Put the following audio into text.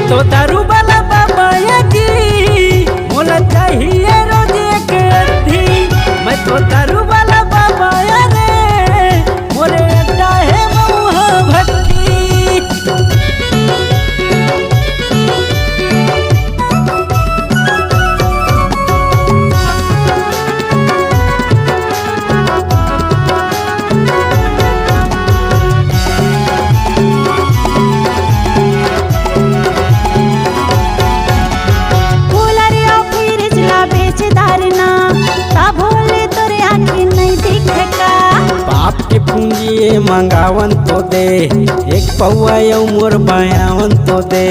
तो दारू वाला बाबा जी मोला चाहिए रोज एक अर्थी। मैं तो दारू वाला बाबा रे मोरे अड्डा है मऊहा भट्टी। बाप के पूंजी मंगावन तो दे, एक पौआ मोर बायावन तो दे।